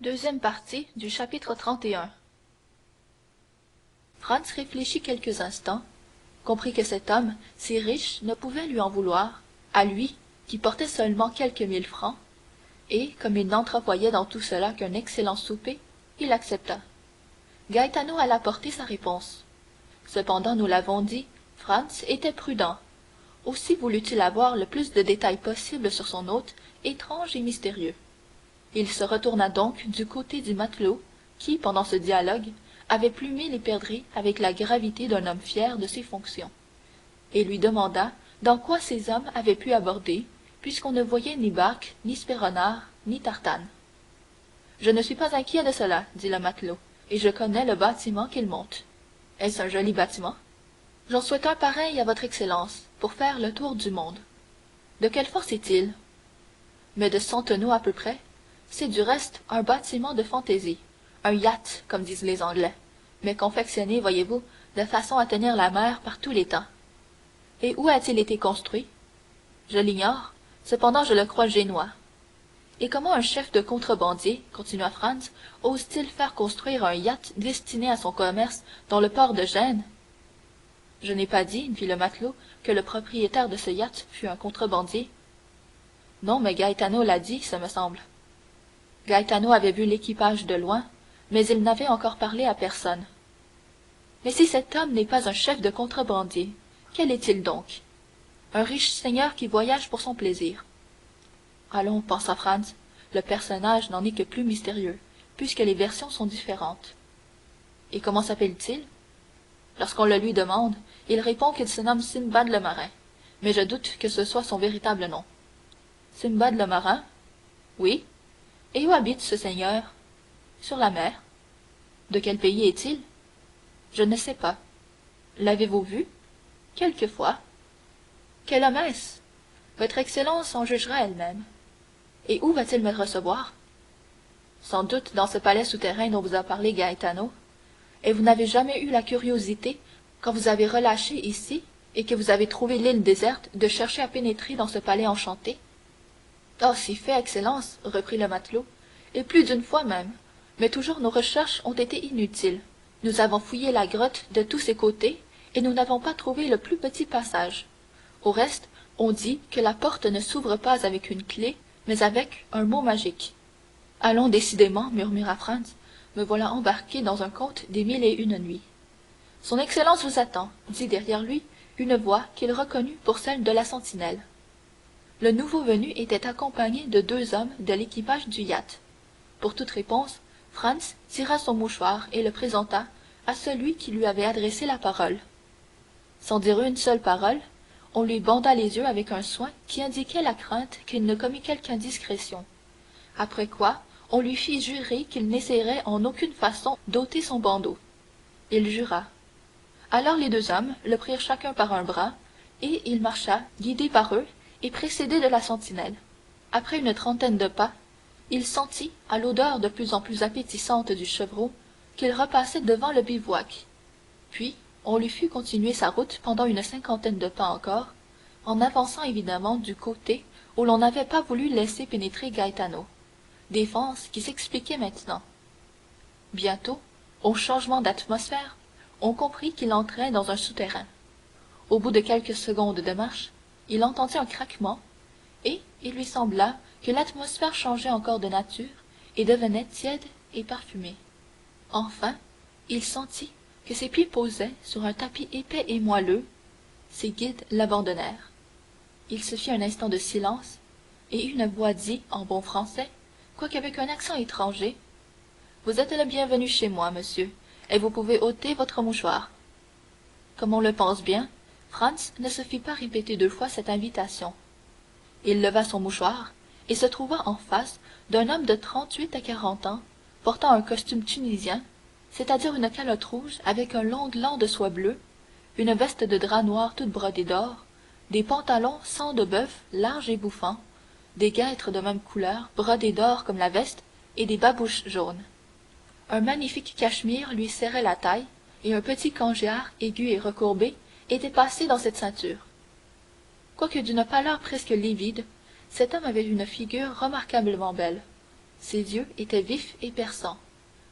Deuxième partie du chapitre 31. Franz réfléchit quelques instants, comprit que cet homme, si riche, ne pouvait lui en vouloir, à lui, qui portait seulement quelques 1000 francs, et, comme il n'entrevoyait dans tout cela qu'un excellent souper, il accepta. Gaetano alla porter sa réponse. Cependant, nous l'avons dit, Franz était prudent. Aussi voulut-il avoir le plus de détails possible sur son hôte, étrange et mystérieux. Il se retourna donc du côté du matelot, qui, pendant ce dialogue, avait plumé les perdrix avec la gravité d'un homme fier de ses fonctions, et lui demanda dans quoi ces hommes avaient pu aborder, puisqu'on ne voyait ni barque, ni spéronard, ni tartane. Je ne suis pas inquiet de cela, dit le matelot, et je connais le bâtiment qu'ils montent. Est-ce un joli bâtiment? J'en souhaite un pareil à votre excellence, pour faire le tour du monde. De quelle force est-il? Mais de 100 tonneaux à peu près. C'est du reste un bâtiment de fantaisie, un yacht, comme disent les Anglais, mais confectionné, voyez-vous, de façon à tenir la mer par tous les temps. Et où a-t-il été construit? Je l'ignore, cependant je le crois génois. Et comment un chef de contrebandier, continua Franz, ose-t-il faire construire un yacht destiné à son commerce dans le port de Gênes? Je n'ai pas dit, fit le matelot, que le propriétaire de ce yacht fût un contrebandier. Non, mais Gaetano l'a dit, ce me semble. Gaetano avait vu l'équipage de loin, mais il n'avait encore parlé à personne. Mais si cet homme n'est pas un chef de contrebandier, quel est-il donc? Un riche seigneur qui voyage pour son plaisir. Allons, pensa Franz, le personnage n'en est que plus mystérieux, puisque les versions sont différentes. Et comment s'appelle-t-il? Lorsqu'on le lui demande, il répond qu'il se nomme Simbad le marin, mais je doute que ce soit son véritable nom. Simbad le marin? Oui. Et où habite ce seigneur? Sur la mer. De quel pays est-il? Je ne sais pas. L'avez-vous vu? Quelquefois. Quel homme est-ce? Votre Excellence en jugera elle-même. Et où va-t-il me recevoir? Sans doute dans ce palais souterrain dont vous a parlé Gaetano. Et vous n'avez jamais eu la curiosité, quand vous avez relâché ici, et que vous avez trouvé l'île déserte, de chercher à pénétrer dans ce palais enchanté? Oh, si fait, Excellence, reprit le matelot, et plus d'une fois même, mais toujours nos recherches ont été inutiles. Nous avons fouillé la grotte de tous ses côtés, et nous n'avons pas trouvé le plus petit passage. Au reste, on dit que la porte ne s'ouvre pas avec une clé, mais avec un mot magique. Allons décidément, murmura Franz, me voilà embarqué dans un conte des 1001 nuits. Son Excellence vous attend, dit derrière lui une voix qu'il reconnut pour celle de la sentinelle. Le nouveau venu était accompagné de 2 hommes de l'équipage du yacht. Pour toute réponse, Franz tira son mouchoir et le présenta à celui qui lui avait adressé la parole. Sans dire une seule parole, on lui banda les yeux avec un soin qui indiquait la crainte qu'il ne commît quelque indiscrétion, après quoi on lui fit jurer qu'il n'essayerait en aucune façon d'ôter son bandeau. Il jura. Alors les 2 hommes le prirent chacun par un bras, et il marcha, guidé par eux, et précédé de la sentinelle. Après une trentaine de pas, il sentit, à l'odeur de plus en plus appétissante du chevreau, qu'il repassait devant le bivouac. Puis, on lui fit continuer sa route pendant une cinquantaine de pas encore, en avançant évidemment du côté où l'on n'avait pas voulu laisser pénétrer Gaetano, défense qui s'expliquait maintenant. Bientôt, au changement d'atmosphère, on comprit qu'il entrait dans un souterrain. Au bout de quelques secondes de marche, il entendit un craquement, et il lui sembla que l'atmosphère changeait encore de nature et devenait tiède et parfumée. Enfin, il sentit que ses pieds posaient sur un tapis épais et moelleux. Ses guides l'abandonnèrent. Il se fit un instant de silence, et une voix dit en bon français, quoique avec un accent étranger, « Vous êtes le bienvenu chez moi, monsieur, et vous pouvez ôter votre mouchoir. » Comme on le pense bien, Franz ne se fit pas répéter 2 fois cette invitation. Il leva son mouchoir et se trouva en face d'un homme de 38 à 40 ans, portant un costume tunisien, c'est-à-dire une calotte rouge avec un long gland de soie bleue, une veste de drap noir toute brodée d'or, des pantalons sang de bœuf larges et bouffants, des guêtres de même couleur brodées d'or comme la veste et des babouches jaunes. Un magnifique cachemire lui serrait la taille, et un petit cangiar aigu et recourbé était passé dans cette ceinture. Quoique d'une pâleur presque livide, cet homme avait une figure remarquablement belle. Ses yeux étaient vifs et perçants.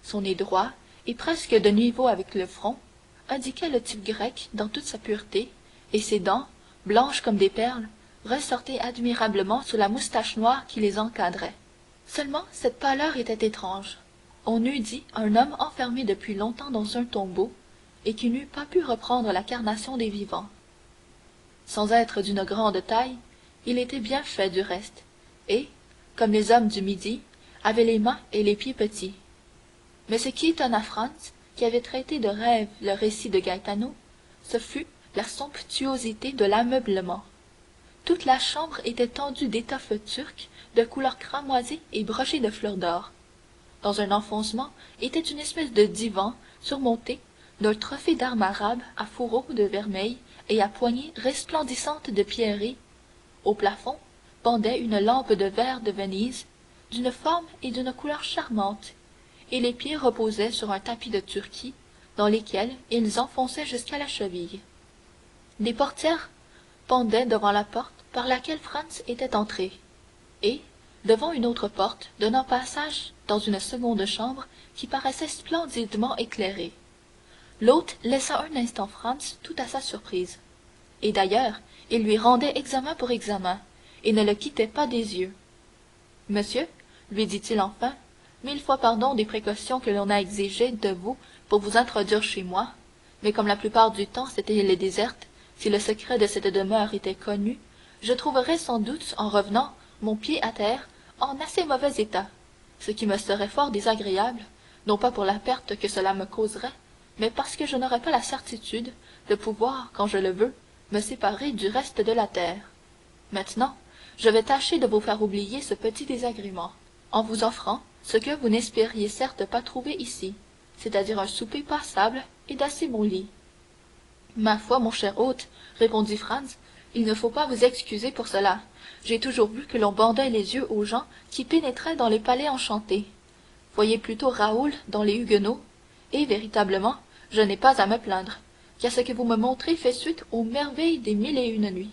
Son nez droit, et presque de niveau avec le front, indiquait le type grec dans toute sa pureté, et ses dents, blanches comme des perles, ressortaient admirablement sous la moustache noire qui les encadrait. Seulement cette pâleur était étrange. On eût dit un homme enfermé depuis longtemps dans un tombeau, et qui n'eût pas pu reprendre la carnation des vivants. Sans être d'une grande taille, il était bien fait du reste, et, comme les hommes du Midi, avait les mains et les pieds petits. Mais ce qui étonna Franz, qui avait traité de rêve le récit de Gaetano, ce fut la somptuosité de l'ameublement. Toute la chambre était tendue d'étoffes turques de couleur cramoisie et brochées de fleurs d'or. Dans un enfoncement était une espèce de divan surmonté d'un trophée d'armes arabes à fourreaux de vermeil et à poignées resplendissantes de pierreries. Au plafond pendait une lampe de verre de Venise, d'une forme et d'une couleur charmantes, et les pieds reposaient sur un tapis de Turquie, dans lesquels ils enfonçaient jusqu'à la cheville. Des portières pendaient devant la porte par laquelle Franz était entré, et, devant une autre porte donnant passage dans une seconde chambre qui paraissait splendidement éclairée. L'hôte laissa un instant Franz tout à sa surprise. Et d'ailleurs, il lui rendait examen pour examen, et ne le quittait pas des yeux. « Monsieur, lui dit-il enfin, 1000 fois pardon des précautions que l'on a exigées de vous pour vous introduire chez moi, mais comme la plupart du temps cette île est déserte, si le secret de cette demeure était connu, je trouverais sans doute, en revenant, mon pied à terre, en assez mauvais état, ce qui me serait fort désagréable, non pas pour la perte que cela me causerait, mais parce que je n'aurais pas la certitude de pouvoir, quand je le veux, me séparer du reste de la terre. Maintenant, je vais tâcher de vous faire oublier ce petit désagrément, en vous offrant ce que vous n'espériez certes pas trouver ici, c'est-à-dire un souper passable et d'assez bon lit. Ma foi, mon cher hôte, répondit Franz, il ne faut pas vous excuser pour cela. J'ai toujours vu que l'on bandait les yeux aux gens qui pénétraient dans les palais enchantés. Voyez plutôt Raoul dans les Huguenots, et véritablement, je n'ai pas à me plaindre, car ce que vous me montrez fait suite aux merveilles des 1001 nuits.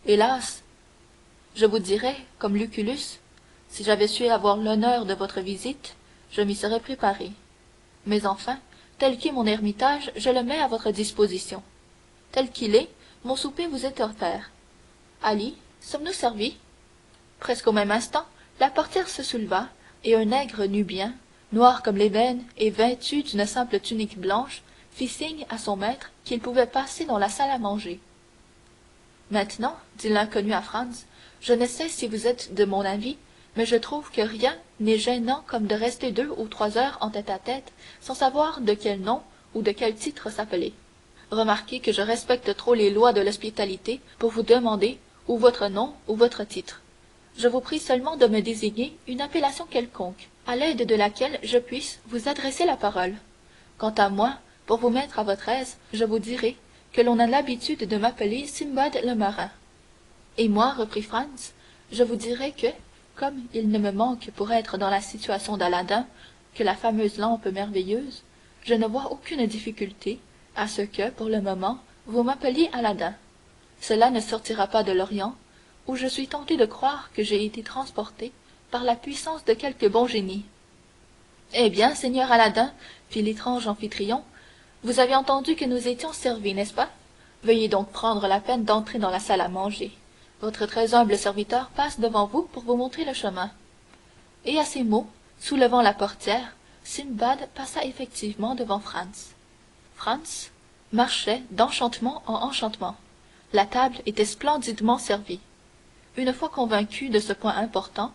Hélas, je vous dirais, comme Lucullus, si j'avais su avoir l'honneur de votre visite, je m'y serais préparé. Mais enfin, tel qu'est mon ermitage, je le mets à votre disposition. Tel qu'il est, mon souper vous est offert. Ali, sommes-nous servis? Presque au même instant, la portière se souleva, et un nègre nubien, noir comme l'ébène et vêtu d'une simple tunique blanche, fit signe à son maître qu'il pouvait passer dans la salle à manger. Maintenant, dit l'inconnu à Franz, je ne sais si vous êtes de mon avis, mais je trouve que rien n'est gênant comme de rester 2 ou 3 heures en tête-à-tête sans savoir de quel nom ou de quel titre s'appeler. Remarquez que je respecte trop les lois de l'hospitalité pour vous demander ou votre nom ou votre titre. Je vous prie seulement de me désigner une appellation quelconque, à l'aide de laquelle je puisse vous adresser la parole. Quant à moi, pour vous mettre à votre aise, je vous dirai que l'on a l'habitude de m'appeler Simbad le marin. Et moi, reprit Franz, je vous dirai que, comme il ne me manque pour être dans la situation d'Aladin que la fameuse lampe merveilleuse, je ne vois aucune difficulté à ce que, pour le moment, vous m'appeliez Aladin. Cela ne sortira pas de l'Orient, où je suis tenté de croire que j'ai été transporté par la puissance de quelque bon génie. Eh bien, seigneur Aladin, fit l'étrange amphitryon, vous avez entendu que nous étions servis, n'est-ce pas? Veuillez donc prendre la peine d'entrer dans la salle à manger. Votre très humble serviteur passe devant vous pour vous montrer le chemin. Et à ces mots, soulevant la portière, Simbad passa effectivement devant Franz. Franz marchait d'enchantement en enchantement. La table était splendidement servie. Une fois convaincu de ce point important,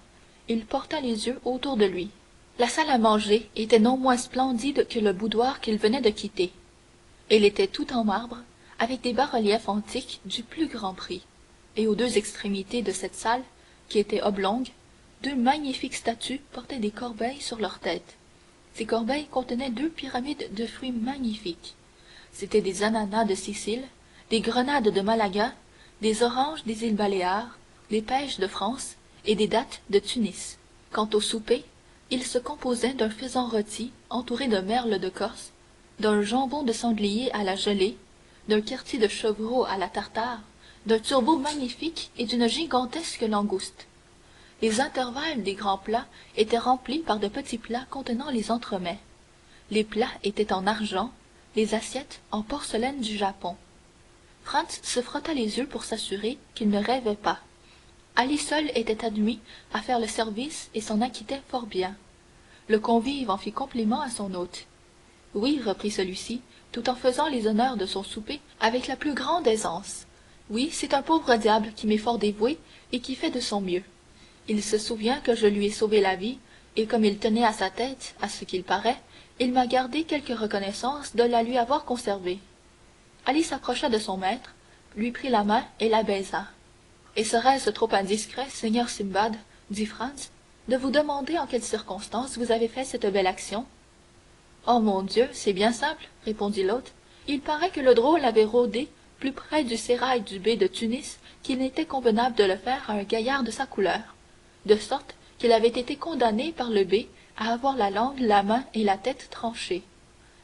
il porta les yeux autour de lui. La salle à manger était non moins splendide que le boudoir qu'il venait de quitter. Elle était toute en marbre, avec des bas-reliefs antiques du plus grand prix. Et aux 2 extrémités de cette salle, qui était oblongue, 2 magnifiques statues portaient des corbeilles sur leurs têtes. Ces corbeilles contenaient 2 pyramides de fruits magnifiques. C'étaient des ananas de Sicile, des grenades de Malaga, des oranges des îles Baléares, des pêches de France et des dattes de Tunis. Quant au souper, il se composait d'un faisan rôti entouré de merles de Corse, d'un jambon de sanglier à la gelée, d'un quartier de chevreau à la tartare, d'un turbot magnifique et d'une gigantesque langouste. Les intervalles des grands plats étaient remplis par de petits plats contenant les entremets. Les plats étaient en argent, les assiettes en porcelaine du Japon. Franz se frotta les yeux pour s'assurer qu'il ne rêvait pas. Ali seul était admis à faire le service et s'en acquittait fort bien. Le convive en fit compliment à son hôte. Oui, reprit celui-ci, tout en faisant les honneurs de son souper avec la plus grande aisance. Oui, c'est un pauvre diable qui m'est fort dévoué et qui fait de son mieux. Il se souvient que je lui ai sauvé la vie, et comme il tenait à sa tête, à ce qu'il paraît, il m'a gardé quelque reconnaissance de la lui avoir conservée. Ali s'approcha de son maître, lui prit la main et la baisa. « Et serait-ce trop indiscret, seigneur Simbad, dit Franz, de vous demander en quelles circonstances vous avez fait cette belle action ?»« Oh mon Dieu, c'est bien simple, répondit l'hôte. Il paraît que le drôle avait rôdé plus près du sérail du bey de Tunis qu'il n'était convenable de le faire à un gaillard de sa couleur, de sorte qu'il avait été condamné par le bey à avoir la langue, la main et la tête tranchées.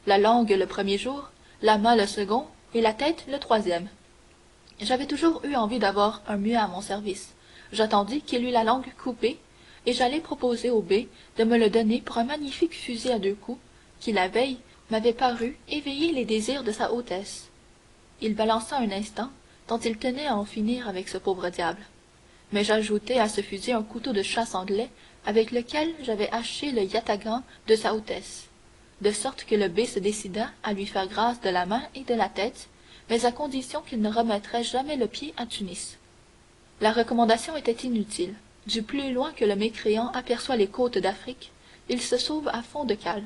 La langue le premier jour, la main le second, et la tête le troisième. J'avais toujours eu envie d'avoir un muet à mon service. J'attendis qu'il eût la langue coupée, et j'allai proposer au bey de me le donner pour un magnifique fusil à 2 coups, qui la veille m'avait paru éveiller les désirs de sa hautesse. Il balança un instant, tant il tenait à en finir avec ce pauvre diable. Mais j'ajoutai à ce fusil un couteau de chasse anglais, avec lequel j'avais haché le yatagan de sa hautesse, de sorte que le bey se décida à lui faire grâce de la main et de la tête, mais à condition qu'il ne remettrait jamais le pied à Tunis. La recommandation était inutile. Du plus loin que le mécréant aperçoit les côtes d'Afrique, il se sauve à fond de cale,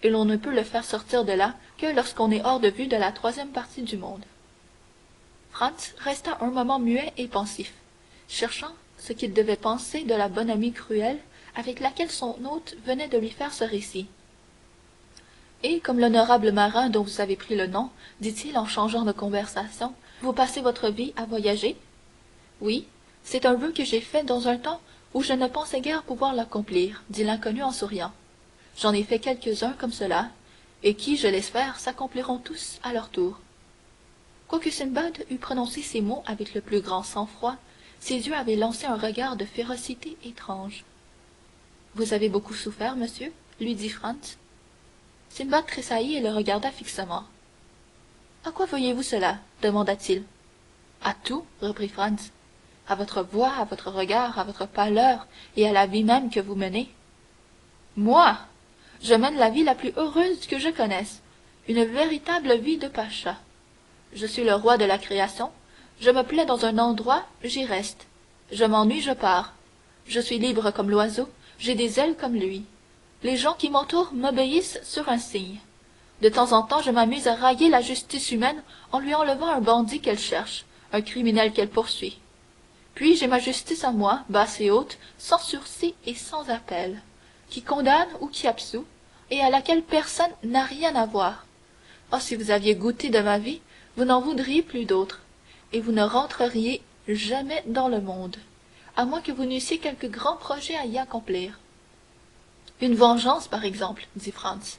et l'on ne peut le faire sortir de là que lorsqu'on est hors de vue de la 3e partie du monde. Franz resta un moment muet et pensif, cherchant ce qu'il devait penser de la bonhomie cruelle avec laquelle son hôte venait de lui faire ce récit. Et comme l'honorable marin dont vous avez pris le nom, dit-il en changeant de conversation, vous passez votre vie à voyager? Oui, c'est un vœu que j'ai fait dans un temps où je ne pensais guère pouvoir l'accomplir, dit l'inconnu en souriant. J'en ai fait quelques-uns comme cela, et qui, je l'espère, s'accompliront tous à leur tour. Quoique Simbad eût prononcé ces mots avec le plus grand sang-froid, ses yeux avaient lancé un regard de férocité étrange. « Vous avez beaucoup souffert, monsieur ?» lui dit Franz. Simbad tressaillit et le regarda fixement. « À quoi voyez-vous cela ?» demanda-t-il. « À tout, » reprit Franz. « À votre voix, à votre regard, à votre pâleur et à la vie même que vous menez. »« Moi, je mène la vie la plus heureuse que je connaisse, une véritable vie de pacha. Je suis le roi de la création, je me plais dans un endroit, j'y reste. Je m'ennuie, je pars. Je suis libre comme l'oiseau, j'ai des ailes comme lui. Les gens qui m'entourent m'obéissent sur un signe. De temps en temps, je m'amuse à railler la justice humaine en lui enlevant un bandit qu'elle cherche, un criminel qu'elle poursuit. Puis j'ai ma justice à moi, basse et haute, sans sursis et sans appel, qui condamne ou qui absout, et à laquelle personne n'a rien à voir. Oh, si vous aviez goûté de ma vie, vous n'en voudriez plus d'autres, et vous ne rentreriez jamais dans le monde, à moins que vous n'eussiez quelque grand projet à y accomplir. Une vengeance, par exemple, dit Franz.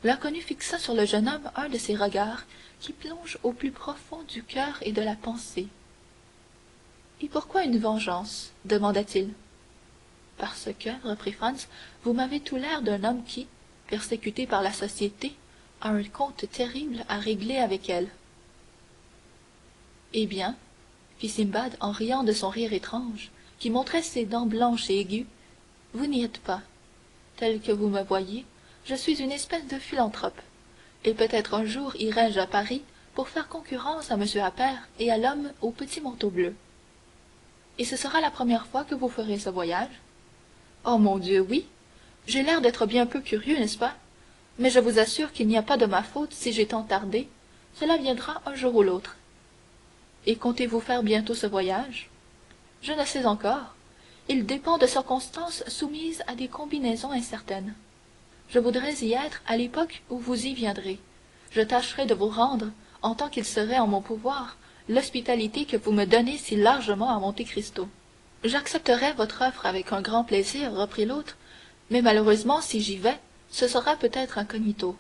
L'inconnu fixa sur le jeune homme un de ces regards qui plongent au plus profond du cœur et de la pensée. « Et pourquoi une vengeance ?» demanda-t-il. « Parce que, reprit Franz, vous m'avez tout l'air d'un homme qui, persécuté par la société, a un compte terrible à régler avec elle. »« Eh bien, fit Simbad en riant de son rire étrange, qui montrait ses dents blanches et aiguës, vous n'y êtes pas. Tel que vous me voyez, je suis une espèce de philanthrope, et peut-être un jour irai-je à Paris pour faire concurrence à M. Appert et à l'homme au petit manteau bleu. Et ce sera la première fois que vous ferez ce voyage? Oh mon Dieu, oui. J'ai l'air d'être bien peu curieux, n'est-ce pas? Mais je vous assure qu'il n'y a pas de ma faute si j'ai tant tardé. Cela viendra un jour ou l'autre. Et comptez-vous faire bientôt ce voyage? Je ne sais encore. Il dépend de circonstances soumises à des combinaisons incertaines. Je voudrais y être à l'époque où vous y viendrez. Je tâcherai de vous rendre, en tant qu'il serait en mon pouvoir, l'hospitalité que vous me donnez si largement à Monte Cristo. J'accepterai votre offre avec un grand plaisir, reprit l'autre, mais malheureusement, si j'y vais, ce sera peut-être incognito.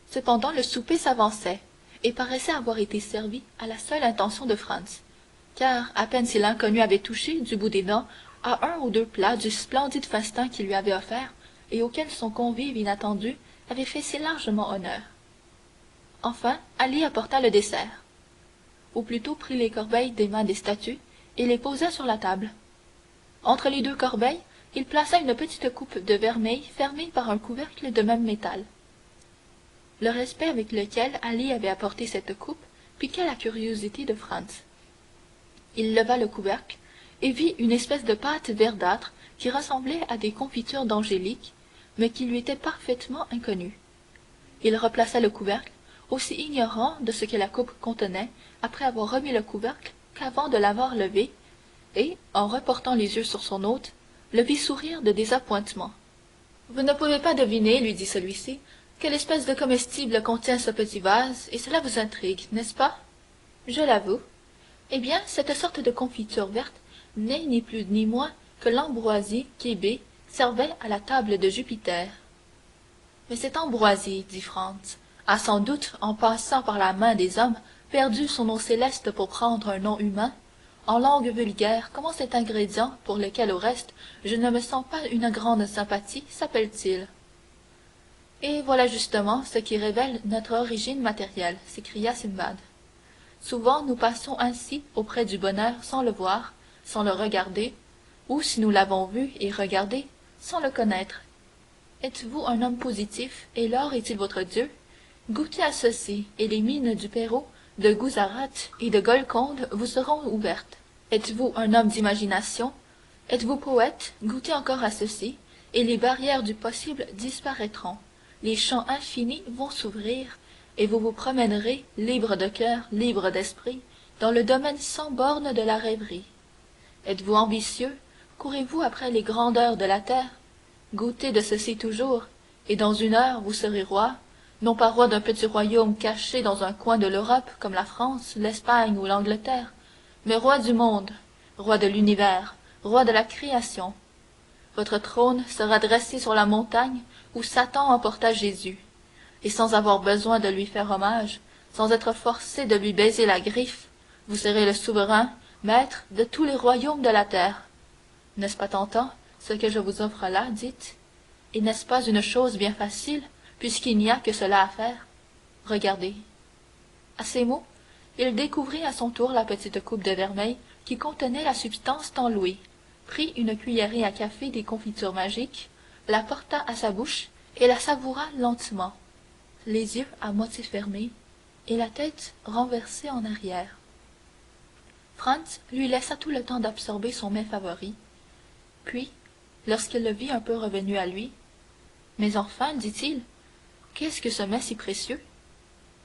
Cependant, le souper s'avançait, et paraissait avoir été servi à la seule intention de Franz, car, à peine si l'inconnu avait touché, du bout des dents, à un ou deux plats du splendide festin qu'il lui avait offert et auquel son convive inattendu avait fait si largement honneur. Enfin, Ali apporta le dessert, ou plutôt prit les corbeilles des mains des statues et les posa sur la table. Entre les deux corbeilles, il plaça une petite coupe de vermeil fermée par un couvercle de même métal. Le respect avec lequel Ali avait apporté cette coupe piqua la curiosité de Franz. Il leva le couvercle et vit une espèce de pâte verdâtre qui ressemblait à des confitures d'angélique, mais qui lui était parfaitement inconnue. Il replaça le couvercle, aussi ignorant de ce que la coupe contenait après avoir remis le couvercle qu'avant de l'avoir levé, et, en reportant les yeux sur son hôte, le vit sourire de désappointement. « Vous ne pouvez pas deviner, lui dit celui-ci, quelle espèce de comestible contient ce petit vase, et cela vous intrigue, n'est-ce pas? Je l'avoue. Eh bien, cette sorte de confiture verte n'est ni plus ni moins que l'ambroisie qu'Hébé servait à la table de Jupiter. Mais cette ambroisie, dit Franz, a sans doute, en passant par la main des hommes, perdu son nom céleste pour prendre un nom humain. En langue vulgaire, comment cet ingrédient, pour lequel au reste je ne me sens pas une grande sympathie, s'appelle-t-il? Et voilà justement ce qui révèle notre origine matérielle, s'écria Simbad. Souvent nous passons ainsi auprès du bonheur sans le voir, sans le regarder, ou si nous l'avons vu et regardé, sans le connaître. Êtes-vous un homme positif, et l'or est-il votre Dieu? Goûtez à ceci, et les mines du Pérou, de Gouzarat et de Golconde vous seront ouvertes. Êtes-vous un homme d'imagination? Êtes-vous poète? Goûtez encore à ceci, et les barrières du possible disparaîtront. Les champs infinis vont s'ouvrir, et vous vous promènerez, libre de cœur, libre d'esprit, dans le domaine sans bornes de la rêverie. Êtes-vous ambitieux? Courez-vous après les grandeurs de la terre? Goûtez de ceci toujours, et dans une heure vous serez roi, non pas roi d'un petit royaume caché dans un coin de l'Europe comme la France, l'Espagne ou l'Angleterre, mais roi du monde, roi de l'univers, roi de la création. Votre trône sera dressé sur la montagne où Satan emporta Jésus, et sans avoir besoin de lui faire hommage, sans être forcé de lui baiser la griffe, vous serez le souverain, maître de tous les royaumes de la terre. N'est-ce pas tentant, ce que je vous offre là, dites? Et n'est-ce pas une chose bien facile, puisqu'il n'y a que cela à faire? Regardez. À ces mots, il découvrit à son tour la petite coupe de vermeil qui contenait la substance tant louée, prit une cuillerée à café des confitures magiques, la porta à sa bouche et la savoura lentement, les yeux à moitié fermés et la tête renversée en arrière. Franz lui laissa tout le temps d'absorber son mets favori, puis, lorsqu'il le vit un peu revenu à lui, « Mais enfin, dit-il, qu'est-ce que ce mets si précieux?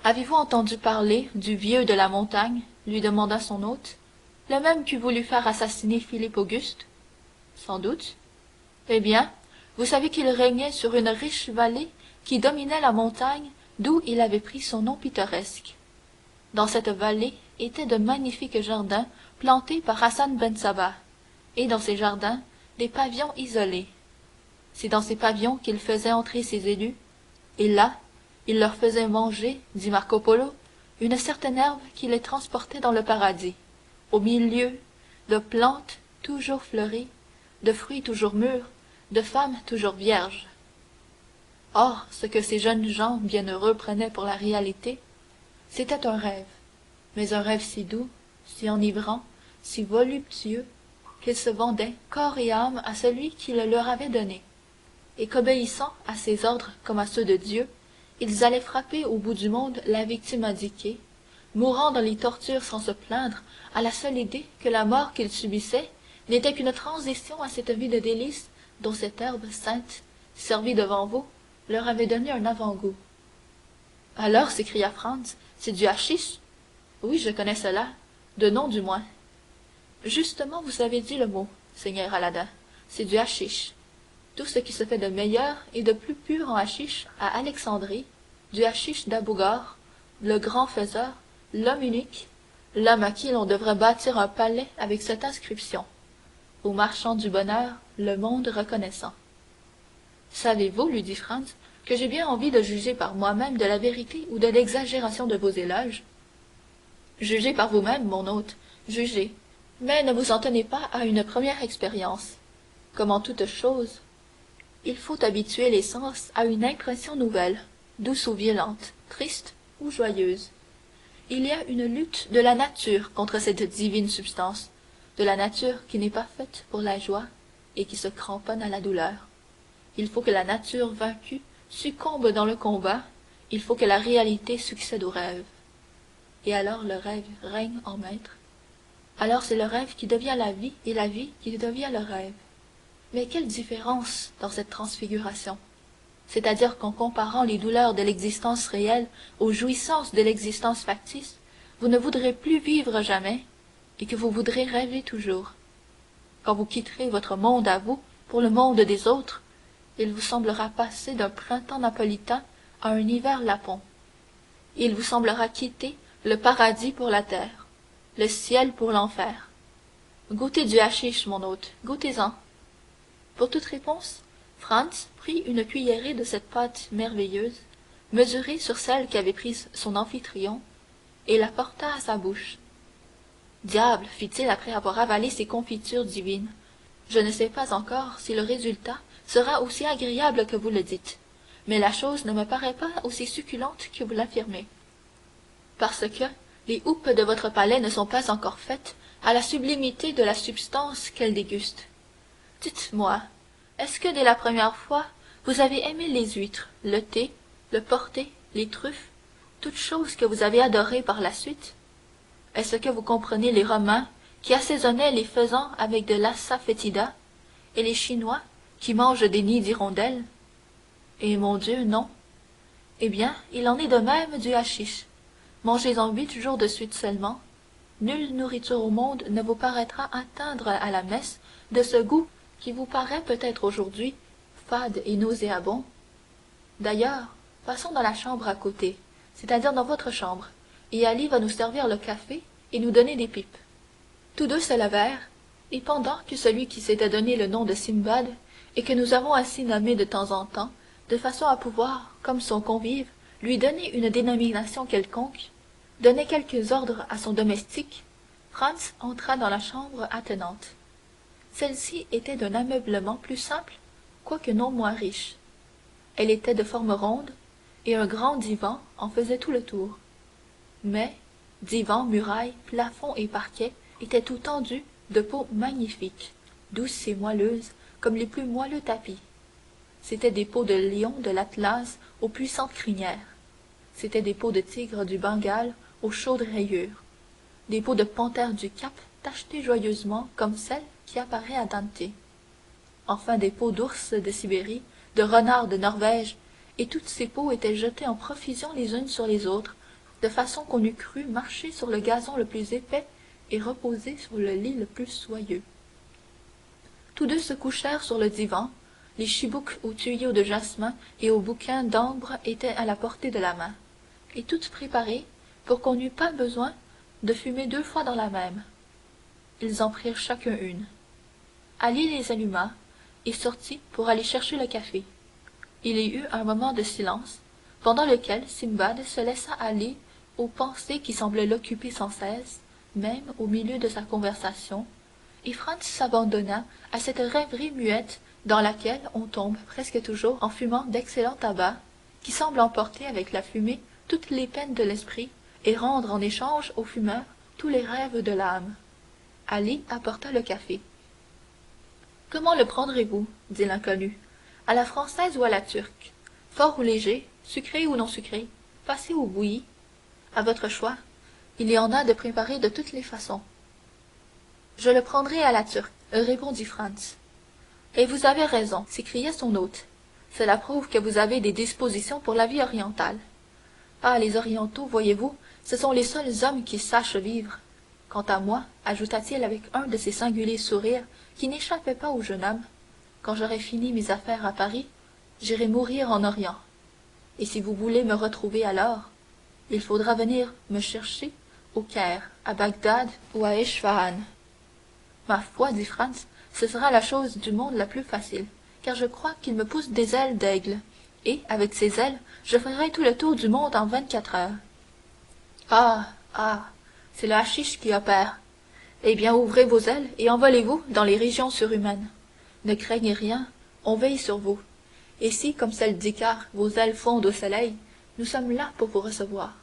Avez-vous entendu parler du vieux de la montagne? Lui demanda son hôte. Le même qui voulut faire assassiner Philippe Auguste? Sans doute. Eh bien, vous savez qu'il régnait sur une riche vallée qui dominait la montagne d'où il avait pris son nom pittoresque. Dans cette vallée étaient de magnifiques jardins plantés par Hassan ben Sabah, et dans ces jardins, des pavillons isolés. C'est dans ces pavillons qu'il faisait entrer ses élus, et là, il leur faisait manger, dit Marco Polo, une certaine herbe qui les transportait dans le paradis, au milieu de plantes toujours fleuries, de fruits toujours mûrs, de femmes toujours vierges. Or, ce que ces jeunes gens bienheureux prenaient pour la réalité, c'était un rêve, mais un rêve si doux, si enivrant, si voluptueux, qu'ils se vendaient corps et âme à celui qui le leur avait donné, et qu'obéissant à ses ordres comme à ceux de Dieu, ils allaient frapper au bout du monde la victime indiquée, mourant dans les tortures sans se plaindre à la seule idée que la mort qu'ils subissaient n'était qu'une transition à cette vie de délices dont cette herbe sainte, servie devant vous, leur avait donné un avant-goût. « Alors, s'écria Franz, c'est du hachisch? Oui, je connais cela, de nom du moins. Justement, vous avez dit le mot, seigneur Aladin, c'est du hachisch. Tout ce qui se fait de meilleur et de plus pur en hachisch à Alexandrie, du hachisch d'Abougar, le grand faiseur, l'homme unique, l'homme à qui l'on devrait bâtir un palais avec cette inscription. Au marchand du bonheur, le monde reconnaissant. Savez-vous, lui dit Franz, que j'ai bien envie de juger par moi-même de la vérité ou de l'exagération de vos éloges? Jugez par vous-même, mon hôte, jugez. Mais ne vous en tenez pas à une première expérience. Comme en toute chose, il faut habituer les sens à une impression nouvelle, douce ou violente, triste ou joyeuse. Il y a une lutte de la nature contre cette divine substance, de la nature qui n'est pas faite pour la joie et qui se cramponne à la douleur. Il faut que la nature vaincue succombe dans le combat, il faut que la réalité succède au rêve. Et alors le rêve règne en maître. Alors c'est le rêve qui devient la vie et la vie qui devient le rêve. Mais quelle différence dans cette transfiguration! C'est-à-dire qu'en comparant les douleurs de l'existence réelle aux jouissances de l'existence factice, vous ne voudrez plus vivre jamais, et que vous voudrez rêver toujours. Quand vous quitterez votre monde à vous pour le monde des autres, il vous semblera passer d'un printemps napolitain à un hiver lapon. Il vous semblera quitter le paradis pour la terre, le ciel pour l'enfer. Goûtez du hachisch, mon hôte, goûtez-en. Pour toute réponse, Franz prit une cuillerée de cette pâte merveilleuse, mesurée sur celle qu'avait prise son amphitryon, et la porta à sa bouche. Diable, fit-il après avoir avalé ces confitures divines, je ne sais pas encore si le résultat sera aussi agréable que vous le dites, mais la chose ne me paraît pas aussi succulente que vous l'affirmez. Parce que les houppes de votre palais ne sont pas encore faites à la sublimité de la substance qu'elles dégustent. Dites-moi, est-ce que dès la première fois vous avez aimé les huîtres, le thé, le porter, les truffes, toutes choses que vous avez adorées par la suite? Est-ce que vous comprenez les Romains qui assaisonnaient les faisans avec de l'assa fétida, et les Chinois qui mangent des nids d'hirondelles? Eh mon Dieu, non. Eh bien, il en est de même du hachisch. Mangez-en 8 jours de suite seulement. Nulle nourriture au monde ne vous paraîtra atteindre à la messe de ce goût qui vous paraît peut-être aujourd'hui fade et nauséabond. D'ailleurs, passons dans la chambre à côté, c'est-à-dire dans votre chambre, et Ali va nous servir le café et nous donner des pipes. Tous deux se levèrent, et pendant que celui qui s'était donné le nom de Simbad, et que nous avons ainsi nommé de temps en temps, de façon à pouvoir, comme son convive, lui donner une dénomination quelconque, donnait quelques ordres à son domestique, Franz entra dans la chambre attenante. Celle-ci était d'un ameublement plus simple, quoique non moins riche. Elle était de forme ronde, et un grand divan en faisait tout le tour. Mais divan, murailles, plafond et parquet étaient tout tendus de peau magnifique, douce et moelleuse comme les plus moelleux tapis. C'étaient des peaux de lion de l'Atlas aux puissantes crinières. C'étaient des peaux de tigre du Bengale aux chaudes rayures. Des peaux de panthère du Cap tachetées joyeusement comme celle qui apparaît à Dante. Enfin des peaux d'ours de Sibérie, de renards de Norvège, et toutes ces peaux étaient jetées en profusion les unes sur les autres, de façon qu'on eût cru marcher sur le gazon le plus épais et reposer sur le lit le plus soyeux. Tous deux se couchèrent sur le divan, les chibouks aux tuyaux de jasmin et aux bouquins d'ambre étaient à la portée de la main, et toutes préparées pour qu'on n'eût pas besoin de fumer 2 fois dans la même. Ils en prirent chacun une. Ali les alluma et sortit pour aller chercher le café. Il y eut un moment de silence, pendant lequel Simbad se laissa aller aux pensées qui semblaient l'occuper sans cesse, même au milieu de sa conversation, et Franz s'abandonna à cette rêverie muette dans laquelle on tombe presque toujours en fumant d'excellent tabac, qui semble emporter avec la fumée toutes les peines de l'esprit et rendre en échange au fumeur tous les rêves de l'âme. Ali apporta le café. « Comment le prendrez-vous » dit l'inconnu. « À la française ou à la turque? Fort ou léger? Sucré ou non sucré? Passé ou bouilli? À votre choix. Il y en a de préparés de toutes les façons. »« Je le prendrai à la turque, » répondit Franz. « Et vous avez raison, » s'écria son hôte. « Cela prouve que vous avez des dispositions pour la vie orientale. Ah, les orientaux, voyez-vous, ce sont les seuls hommes qui sachent vivre. Quant à moi, ajouta-t-il avec un de ces singuliers sourires qui n'échappaient pas au jeune homme, quand j'aurai fini mes affaires à Paris, j'irai mourir en Orient. Et si vous voulez me retrouver alors, il faudra venir me chercher au Caire, à Bagdad ou à Isfahan. Ma foi, dit Franz, ce sera la chose du monde la plus facile, car je crois qu'il me pousse des ailes d'aigle, et, avec ces ailes, je ferai tout le tour du monde en 24 heures. Ah, ah, c'est le hachisch qui opère. Eh bien, ouvrez vos ailes et envolez-vous dans les régions surhumaines. Ne craignez rien, on veille sur vous. Et si, comme celle d'Icare, vos ailes fondent au soleil, nous sommes là pour vous recevoir. »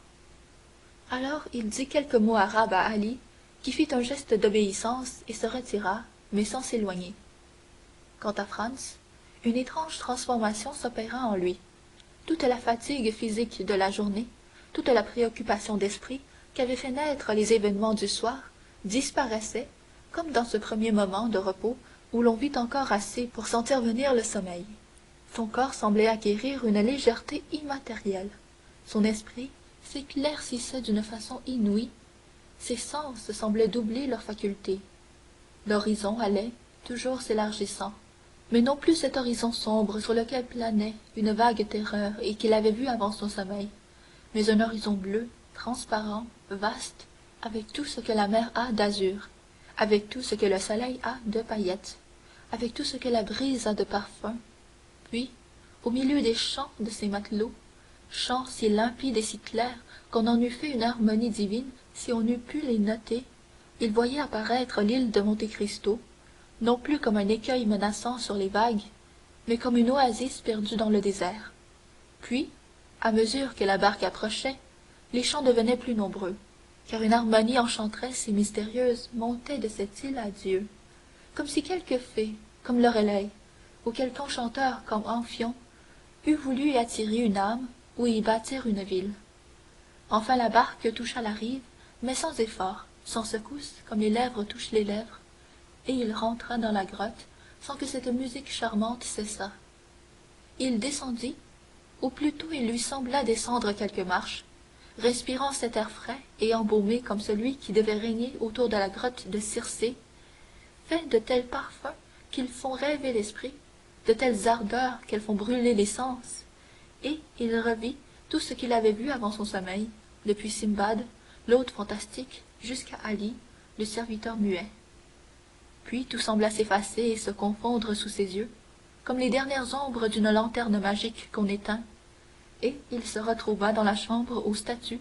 Alors il dit quelques mots arabes à Ali, qui fit un geste d'obéissance et se retira, mais sans s'éloigner. Quant à Franz, une étrange transformation s'opéra en lui. Toute la fatigue physique de la journée, toute la préoccupation d'esprit qu'avaient fait naître les événements du soir, disparaissait, comme dans ce premier moment de repos où l'on vit encore assez pour sentir venir le sommeil. Son corps semblait acquérir une légèreté immatérielle. Son esprit s'éclaircissait d'une façon inouïe. Ses sens semblaient doubler leurs facultés. L'horizon allait, toujours s'élargissant, mais non plus cet horizon sombre sur lequel planait une vague terreur et qu'il avait vu avant son sommeil, mais un horizon bleu, transparent, vaste, avec tout ce que la mer a d'azur, avec tout ce que le soleil a de paillettes, avec tout ce que la brise a de parfums. Puis, au milieu des chants de ces matelots, chants si limpides et si clairs qu'on en eût fait une harmonie divine si on eût pu les noter, il voyait apparaître l'île de Monte Cristo, non plus comme un écueil menaçant sur les vagues, mais comme une oasis perdue dans le désert. Puis, à mesure que la barque approchait, les chants devenaient plus nombreux, car une harmonie enchanteresse et mystérieuse montait de cette île à Dieu, comme si quelque fée, comme Loreley, ou quelque enchanteur comme Amphion, eût voulu y attirer une âme ou y bâtir une ville. Enfin la barque toucha la rive, mais sans effort, sans secousse, comme les lèvres touchent les lèvres, et il rentra dans la grotte sans que cette musique charmante cessât. Il descendit, ou plutôt il lui sembla descendre quelques marches, respirant cet air frais et embaumé comme celui qui devait régner autour de la grotte de Circé, fait de tels parfums qu'ils font rêver l'esprit, de telles ardeurs qu'elles font brûler les sens, et il revit tout ce qu'il avait vu avant son sommeil, depuis Simbad, l'hôte fantastique, jusqu'à Ali, le serviteur muet. Puis tout sembla s'effacer et se confondre sous ses yeux, comme les dernières ombres d'une lanterne magique qu'on éteint, et il se retrouva dans la chambre aux statues,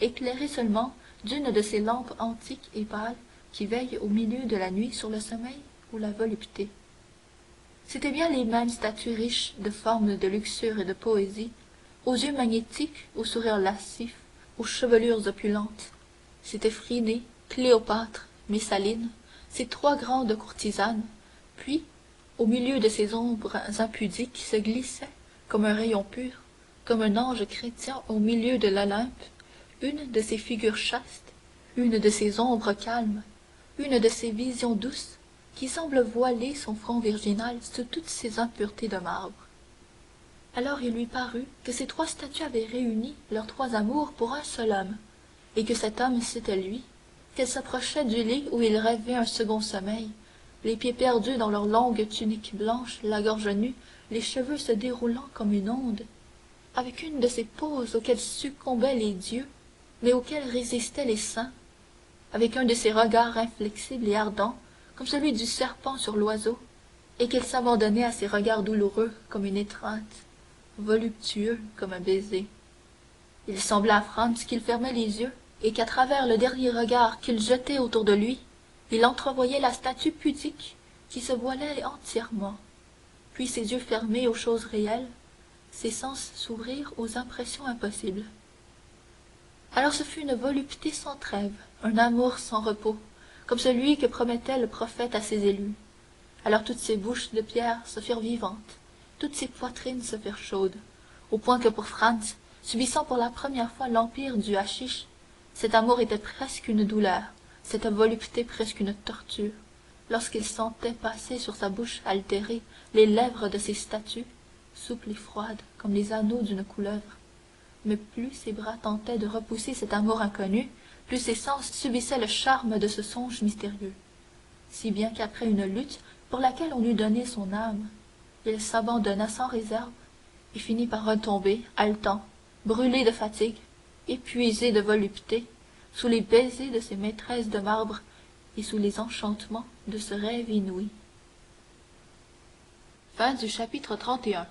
éclairée seulement d'une de ces lampes antiques et pâles qui veillent au milieu de la nuit sur le sommeil ou la volupté. C'étaient bien les mêmes statues riches de formes de luxure et de poésie, aux yeux magnétiques, aux sourires lascifs, aux chevelures opulentes. C'étaient Phryné, Cléopâtre, Messaline, ces trois grandes courtisanes, puis, au milieu de ces ombres impudiques se glissait, comme un rayon pur, comme un ange chrétien au milieu de l'Olympe, une de ces figures chastes, une de ces ombres calmes, une de ces visions douces qui semblent voiler son front virginal sous toutes ces impuretés de marbre. Alors il lui parut que ces trois statues avaient réuni leurs trois amours pour un seul homme, et que cet homme c'était lui, qu'elle s'approchait du lit où il rêvait un second sommeil, les pieds perdus dans leur longue tunique blanche, la gorge nue, les cheveux se déroulant comme une onde, avec une de ces poses auxquelles succombaient les dieux, mais auxquelles résistaient les saints, avec un de ces regards inflexibles et ardents, comme celui du serpent sur l'oiseau, et qu'il s'abandonnait à ces regards douloureux comme une étreinte, voluptueux comme un baiser. Il sembla à Franz qu'il fermait les yeux, et qu'à travers le dernier regard qu'il jetait autour de lui, il entrevoyait la statue pudique qui se voilait entièrement, puis ses yeux fermés aux choses réelles, ses sens s'ouvrirent aux impressions impossibles. Alors ce fut une volupté sans trêve, un amour sans repos, comme celui que promettait le prophète à ses élus. Alors toutes ces bouches de pierre se firent vivantes, toutes ces poitrines se firent chaudes, au point que pour Franz, subissant pour la première fois l'empire du hachisch, cet amour était presque une douleur, cette volupté presque une torture, lorsqu'il sentait passer sur sa bouche altérée les lèvres de ces statues, souples et froides comme les anneaux d'une couleuvre. Mais plus ses bras tentaient de repousser cet amour inconnu, plus ses sens subissaient le charme de ce songe mystérieux. Si bien qu'après une lutte pour laquelle on eût donné son âme, il s'abandonna sans réserve et finit par retomber, haletant, brûlé de fatigue, épuisé de volupté, sous les baisers de ces maîtresses de marbre et sous les enchantements de ce rêve inouï. Fin du chapitre 31.